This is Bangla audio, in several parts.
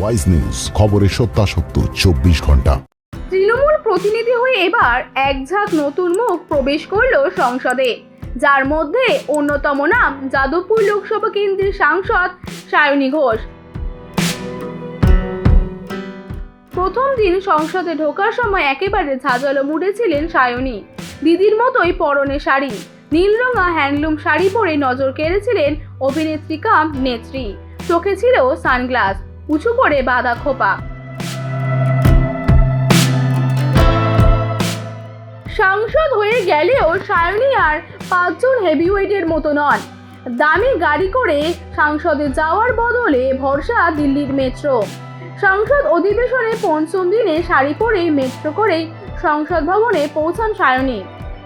ওয়াইজ নিউজ, খবরের সত্যাসত্য 24 ঘন্টা। তৃণমূল প্রতিনিধি হয়ে এবার এক ঝাঁক নতুন মুখ প্রবেশ করল সংসদে, যার মধ্যে অন্যতম নাম যাদবপুর লোকসভা কেন্দ্রের সাংসদ সায়নী ঘোষ। প্রথম দিন সংসদে ঢোকার সময় একেবারে ঝাঁঝালো মুডে ছিলেন সায়নী। দিদির মতোই পরনে শাড়ি, নীলরঙা হ্যান্ডলুম শাড়ি পরে নজর কেড়েছিলেন অভিনেত্রী কাম নেত্রী। চোখে ছিল সানগ্লাস, উঁচু করে বাঁধা খোপা। সাংসদ হয়ে গেলেও সায়নী আর 5 জন হেভিওয়েটের মতো নন। দামি গাড়ি করে সংসদে যাওয়ার বদলে ভরসা দিল্লির মেট্রো। সংসদ অধিবেশনে পঞ্চম দিনে শাড়ি পরে মেট্রো করেই সংসদ ভবনে পৌঁছান সায়নী।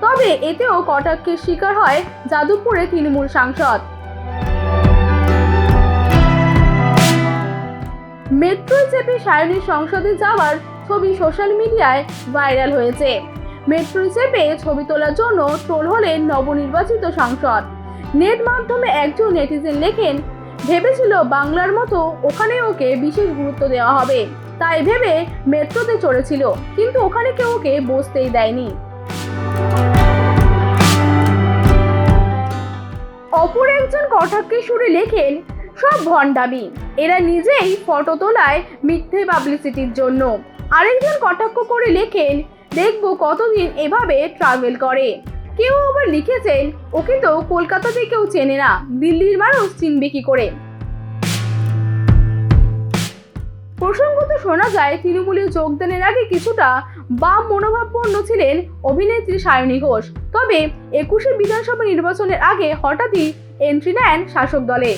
তবে এতেও কটাক্ষের শিকার হয় যাদবপুরের তৃণমূল সাংসদ। মেট্রোয় চেপে সায়নী সংসদে যাওয়ার ছবি সোশ্যাল মিডিয়ায় ভাইরাল হয়েছে। মেট্রোয় চেপে ছবি তোলার জন্য ট্রোল হলেন নবনির্বাচিত সাংসদ। নেট মাধ্যমে একজন নেটিজেন লেখেন, ভেবেছিল বাংলার মতো ওখানে ওকে বিশেষ গুরুত্ব দেওয়া হবে, তাই ভেবে মেট্রোতে চড়েছিল, কিন্তু ওখানে কেউ ওকে বসতেই দেয়নি। অপর একজন কটাক্ষের সুরে লেখেন, সব ভণ্ডামি, এরা নিজেই ফটো তোলায় মিথ্যে পাবলিসিটির জন্য। আরেকজন কটাক্ষ করে লেখেন, দেখবো কতদিন এভাবে ট্রাভেল করে। কেউ আবার লিখেছেন, ওকে তো কলকাতাতে কেউ চেনে না, দিল্লির মানুষ চিনবে কি করে। প্রসঙ্গত শোনা যায়, তৃণমূলে যোগদানের আগে কিছুটা বাম মনোভাবপন্ন ছিলেন অভিনেত্রী সায়নী ঘোষ। তবে 21শে বিধানসভা নির্বাচনের আগে হঠাৎই এন্ট্রি নেন শাসক দলে।